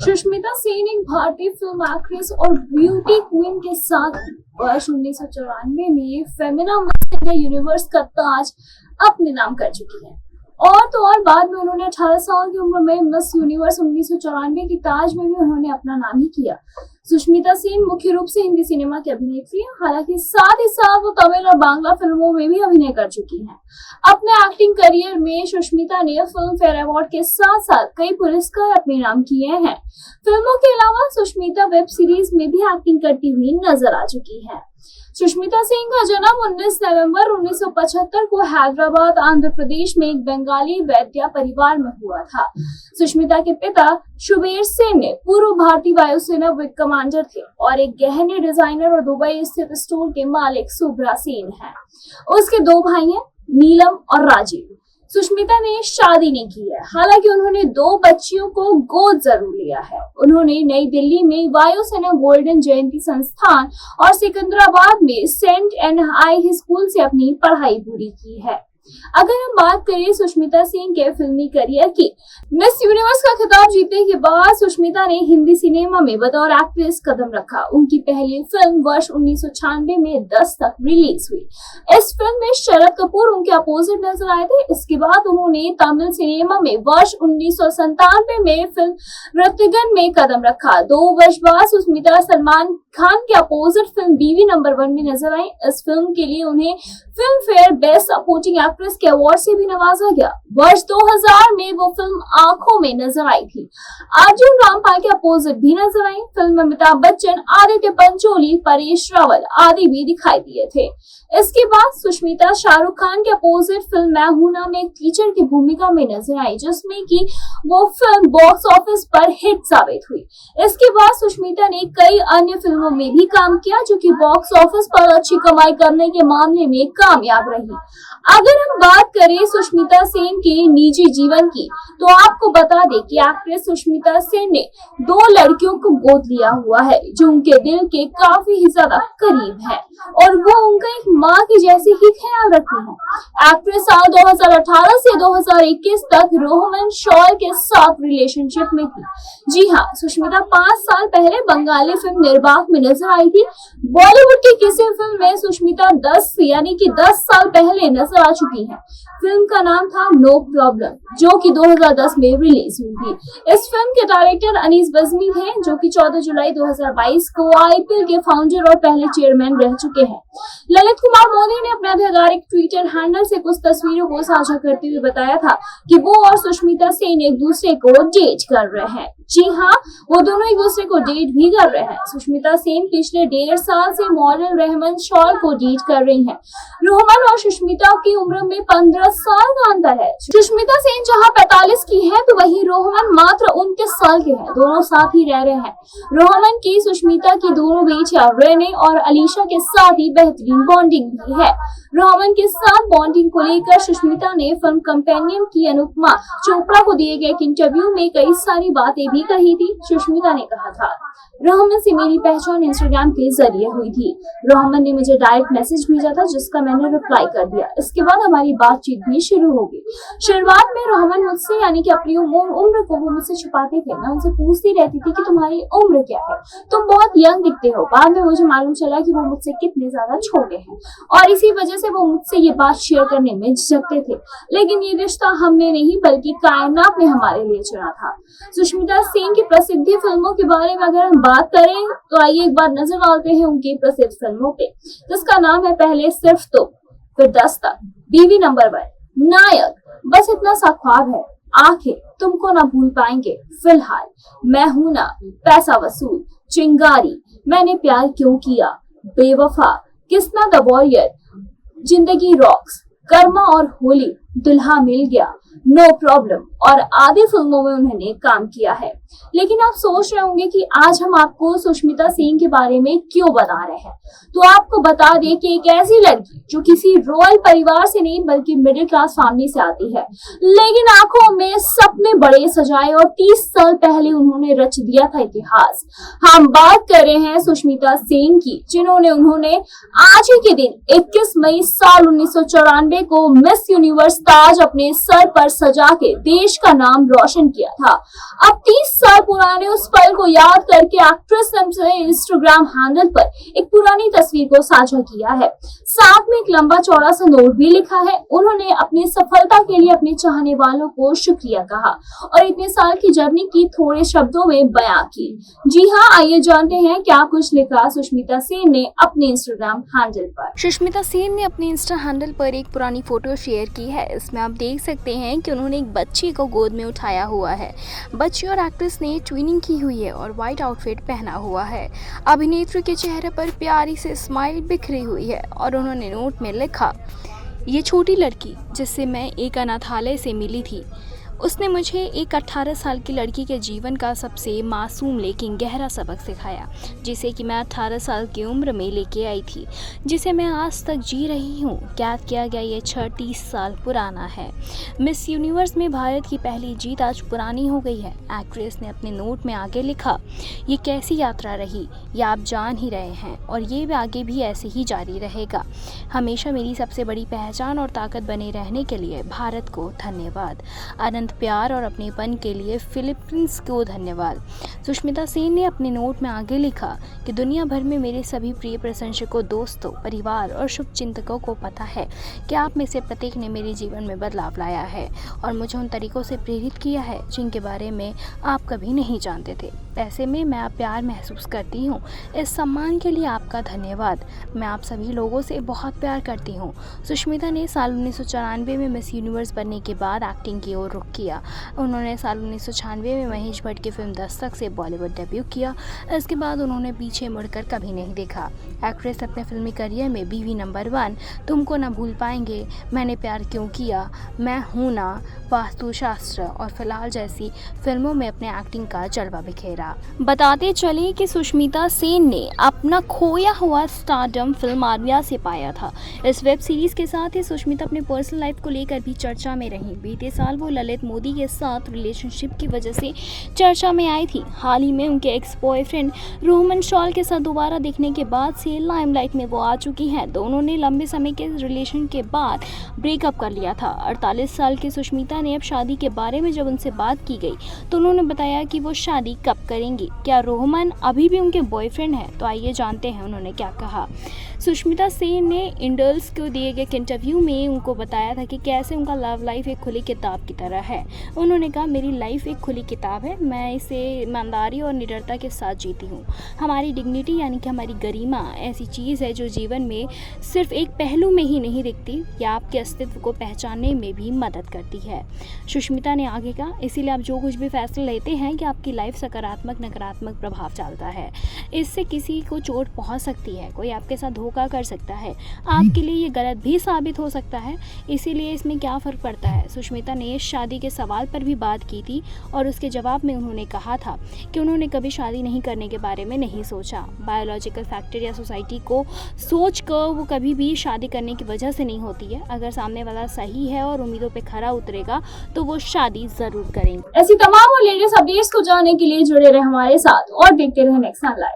सुष्मिता सेन एक भारतीय film actress और ब्यूटी क्वीन के साथ वर्ष 1994 में फेमिना मिस इंडिया यूनिवर्स का ताज अपने नाम कर चुकी है। और तो और बाद में उन्होंने 18 साल की उम्र में मिस यूनिवर्स 1994 की ताज में भी उन्होंने अपना नाम ही किया। सुष्मिता सेन मुख्य रूप से हिंदी सिनेमा की अभिनेत्री है, हालांकि साथ ही साथ वो तमिल और बांग्ला फिल्मों में भी अभिनय कर चुकी हैं। अपने एक्टिंग करियर में सुष्मिता ने फिल्म फेयर अवार्ड के साथ साथ कई पुरस्कार अपने नाम किए हैं। फिल्मों के अलावा सुष्मिता वेब सीरीज में भी एक्टिंग करती हुई नजर आ चुकी है। सुष्मिता सेन का जन्म 19 नवंबर 1975 को हैदराबाद, आंध्र प्रदेश में एक बंगाली वैद्य परिवार में हुआ था। सुष्मिता के पिता शुभेर सेन ने पूर्व भारतीय वायुसेना विंग कमांडर थे और एक गहने डिजाइनर और दुबई स्थित स्टोर के मालिक सुब्रा सेन हैं। उसके दो भाई हैं, नीलम और राजीव। सुष्मिता ने शादी नहीं की है, हालांकि उन्होंने दो बच्चियों को गोद जरूर लिया है। उन्होंने नई दिल्ली में वायुसेना गोल्डन जयंती संस्थान और सिकंदराबाद में सेंट एंड हाई स्कूल से अपनी पढ़ाई पूरी की है। अगर हम बात करें सुष्मिता सेन के फिल्मी करियर की, मिस यूनिवर्स का खिताब जीतने के बाद सुष्मिता ने हिंदी सिनेमा में बतौर एक्ट्रेस कदम रखा। उनकी पहली फिल्म वर्ष 1996 में दस्तक रिलीज हुई। इस फिल्म में शरद कपूर उनके अपोजिट नजर आए थे। इसके बाद उन्होंने तमिल सिनेमा में वर्ष 1997 में फिल्म रत्तिगन में कदम रखा। 2 वर्ष बाद सुष्मिता सलमान खान के अपोजिट फिल्म बीवी नंबर 1 में नजर आई। इस फिल्म के लिए उन्हें film fair best supporting actress के अवार्ड से भी नवाजा गया। वर्ष 2000 में वो फिल्म आंखों में नजर आई थी। अर्जुन रामपाल के अपोजिट भी नजर आई। फिल्म में अमिताभ बच्चन, आदित्य पंचोली, परेश रावल आदि भी दिखाई दिए थे। इसके बाद सुष्मिता शाहरुख खान के अपोजिट फिल्म मैं हूं ना में एक टीचर की भूमिका में नजर आई, जिसमें कि वो फिल्म बॉक्स ऑफिस पर हिट साबित हुई। इसके बाद सुष्मिता ने कई अन्य फिल्मों में भी काम किया, जो कि बॉक्स ऑफिस पर अच्छी कमाई करने के मामले में कामयाब रही। अगर हम बात करें सुष्मिता सेन के निजी जीवन की, तो आपको बता दें कि एक्ट्रेस सुष्मिता सेन ने 2 लड़कियों को गोद लिया हुआ है, जो उनके दिल के काफी ही ज्यादा करीब है और वो उनका एक माँ की जैसी ही ख्याल रखती है। एक्ट्रेस साल 2018 से 2021 तक रोहमन शॉल के साथ रिलेशनशिप में थी। जी हाँ, सुष्मिता 5 साल पहले बंगाली फिल्म निर्बाक में नजर आई थी। बॉलीवुड की किसी फिल्म में सुष्मिता 10 साल पहले नजर आ चुकी है। फिल्म का नाम था नो प्रॉब्लम, जो कि 2010 में रिलीज हुई थी। इस फिल्म के डायरेक्टर अनीस बज़मी थे, जो कि 14 जुलाई 2022 को आईपीएल के फाउंडर और पहले चेयरमैन रह चुके हैं। ललित कुमार मोदी ने अपने आधिकारिक ट्विटर हैंडल से कुछ तस्वीरों को साझा करते हुए बताया था कि वो और सुष्मिता सेन एक दूसरे को डेट कर रहे हैं। जी हाँ, वो दोनों एक दूसरे को डेट भी कर रहे हैं। सुष्मिता सेन पिछले 1.5 साल से मॉडल रोहमन शॉल को डेट कर रही हैं। रोहमन और सुष्मिता की उम्र में 15 साल का अंतर है। सुष्मिता सेन जहां 45 की है, तो वहीं रोहमन मात्र 29 साल के हैं। दोनों साथ ही रह रहे हैं। रोहमन की सुष्मिता की दोनों बेटियां रेने और अलीशा के साथ ही बेहतरीन बॉन्डिंग भी है। रोहमन के साथ बॉन्डिंग को लेकर सुष्मिता ने फिल्म कंपेनियन की अनुपमा चोपड़ा को दिए गए एक इंटरव्यू में कई सारी बातें भी कही थी। सुष्मिता ने कहा था, रोहमन से मेरी पहचान इंस्टाग्राम के जरिए हुई थी। रोहमन ने मुझे डायरेक्ट मैसेज भेजा था, जिसका मैंने रिप्लाई कर दिया। इसके बाद हमारी बातचीत भी शुरू हो गई। शुरुआत में रोहमन मुझसे यानी कि अपनी उम्र को वो मुझसे छुपाते थे। मैं उनसे पूछती रहती थी कि तुम्हारी उम्र क्या है, तुम बहुत यंग दिखते हो। बाद में मुझे मालूम चला कि वो मुझसे कितने ज्यादा छोटे हैं और इसी वजह से वो मुझसे ये बात शेयर करने में झिझकते थे। लेकिन ये रिश्ता हमने नहीं बल्कि कायनात ने हमारे लिए चुना था। सुष्मिता सेन की प्रसिद्ध फिल्मों के बारे में अगर हम बात करें, तो आइए एक बार नजर डालते हैं उनकी प्रसिद्ध फिल्मों पे, जिसका नाम है पहले सिर्फ तो, फिर दस्तक, बीवी नंबर 1, नायक, बस इतना सा ख्वाब है, आंखें, तुमको ना भूल पाएंगे, फिलहाल, मैं हूं ना, पैसा वसूल, चिंगारी, मैंने प्यार क्यों किया, बेवफा, किस्मत द वॉरियर, जिंदगी रॉक्स, कर्मा और होली, दुल्हा मिल गया, नो प्रॉब्लम और आदि फिल्मों में उन्होंने काम किया है। लेकिन आप सोच रहे होंगे कि आज हम आपको सुष्मिता सेन के बारे में क्यों बता रहे हैं, तो आपको बता दें कि एक ऐसी लड़की जो किसी रॉयल परिवार से नहीं बल्कि मिडिल क्लास फैमिली से आती है, लेकिन आंखों में सपने बड़े सजाए और 30 साल पहले उन्होंने रच दिया था इतिहास। हम बात कर रहे हैं सुष्मिता सेन की, उन्होंने आज ही के दिन 21 मई साल 1994 को मिस यूनिवर्स ताज अपने सर पर सजा के देश का नाम रोशन किया था। अब 30 साल पुराने उस पल को याद करके एक्ट्रेस ने अपने इंस्टाग्राम हैंडल पर एक पुरानी तस्वीर को साझा किया है। साथ में एक लंबा चौड़ा सा नोट भी लिखा है। उन्होंने अपनी सफलता के लिए अपने चाहने वालों को शुक्रिया कहा और इतने साल की जर्नी की थोड़े शब्दों में बयां की। जी हाँ, आइए जानते हैं क्या कुछ लिखा सुष्मिता सेन ने अपने इंस्टाग्राम हैंडल पर। सुष्मिता सेन ने अपने इंस्टा हैंडल पर एक पुरानी फोटो शेयर की है। इसमें आप देख सकते हैं कि उन्होंने एक बच्ची को गोद में उठाया हुआ है। बच्ची और एक्ट्रेस ने ट्विनिंग की हुई है और व्हाइट आउटफिट पहना हुआ है। अभिनेत्री के चेहरे पर प्यारी से स्माइल बिखरी हुई है और उन्होंने नोट में लिखा, ये छोटी लड़की जिससे मैं एक अनाथालय से मिली थी, उसने मुझे एक 18 साल की लड़की के जीवन का सबसे मासूम लेकिन गहरा सबक सिखाया, जिसे कि मैं 18 साल की उम्र में लेके आई थी, जिसे मैं आज तक जी रही हूँ। कैद किया गया ये 30 साल पुराना है। मिस यूनिवर्स में भारत की पहली जीत आज पुरानी हो गई है। एक्ट्रेस ने अपने नोट में आगे लिखा, ये कैसी यात्रा रही ये आप जान ही रहे हैं और ये आगे भी ऐसे ही जारी रहेगा। हमेशा मेरी सबसे बड़ी पहचान और ताकत बने रहने के लिए भारत को धन्यवाद। अनंत प्यार और अपनेपन के लिए फिलीपींस को धन्यवाद। सुष्मिता सेन ने अपने नोट में आगे लिखा कि दुनिया भर में मेरे सभी प्रिय प्रशंसकों, दोस्तों, परिवार और शुभचिंतकों को पता है कि आप में से प्रत्येक ने मेरे जीवन में बदलाव लाया है और मुझे उन तरीकों से प्रेरित किया है जिनके बारे में आप कभी नहीं जानते थे। ऐसे में मैं आप प्यार महसूस करती हूँ। इस सम्मान के लिए आपका धन्यवाद। मैं आप सभी लोगों से बहुत प्यार करती हूँ। सुष्मिता ने साल 1994 में मिस यूनिवर्स बनने के बाद एक्टिंग की ओर रुख किया। उन्होंने साल 1996 में महेश भट्ट की फिल्म दस्तक से बॉलीवुड डेब्यू किया। इसके बाद उन्होंने पीछे मुड़कर कभी नहीं देखा। एक्ट्रेस अपने फिल्मी करियर में बीवी नंबर 1, तुमको न भूल पाएंगे, मैंने प्यार क्यों किया, मैं हूं ना, वास्तुशास्त्र और फिलहाल जैसी फिल्मों में अपने एक्टिंग का जलवा बिखेरा। बताते चले कि सुष्मिता सेन ने अपना खोया हुआ स्टारडम फिल्म आर्या से पाया था। इस वेब सीरीज के साथ ही सुष्मिता अपने पर्सनल लाइफ को लेकर भी चर्चा में रही। बीते साल वो ललित मोदी के साथ रिलेशनशिप की वजह से चर्चा में आई थी। हाल ही में उनके एक्स बॉयफ्रेंड रोहमन शॉल के साथ दोबारा दिखने के बाद से लाइमलाइट में वो आ चुकी हैं। दोनों ने लंबे समय के रिलेशन के बाद ब्रेकअप कर लिया था। 48 साल की सुष्मिता ने अब शादी के बारे में जब उनसे बात की गई तो उन्होंने बताया कि वो शादी कब करेंगी। क्या रोहमन अभी भी उनके बॉयफ्रेंड हैं? तो आइए जानते हैं उन्होंने क्या कहा। सुष्मिता सेन ने इंडल्स को दिए गए इंटरव्यू में उनको बताया था कि कैसे उनका लव लाइफ एक खुली किताब की तरह है। उन्होंने कहा, मेरी लाइफ एक खुली किताब है, मैं इसे ईमानदारी और निडरता के साथ जीती हूँ। हमारी डिग्निटी यानी कि हमारी गरिमा ऐसी चीज़ है जो जीवन में सिर्फ एक पहलू में ही नहीं दिखती, या आपके अस्तित्व को पहचानने में भी मदद करती है। सुष्मिता ने आगे कहा, इसीलिए आप जो कुछ भी फैसले लेते हैं कि आपकी लाइफ सकारात्मक नकारात्मक प्रभाव डालता है। इससे किसी को चोट पहुँच सकती है, कोई आपके साथ धोखा कर सकता है, आपके लिए ये गलत भी साबित हो सकता है। इसीलिए इसमें क्या फ़र्क पड़ता है। सुष्मिता ने शादी के सवाल पर भी बात की थी और उसके जवाब में उन्होंने कहा था कि उन्होंने कभी शादी नहीं करने के बारे में नहीं सोचा। बायोलॉजिकल फैक्टर या सोसाइटी को सोच कर वो कभी भी शादी करने की वजह से नहीं होती है। अगर सामने वाला सही है और उम्मीदों पे खरा उतरेगा तो वो शादी ज़रूर करेंगे। ऐसी तमाम और लेटेस्ट अपडेट्स को जानने के लिए जुड़े रहे हमारे साथ और देखते रहे नेक्स्ट लाइव।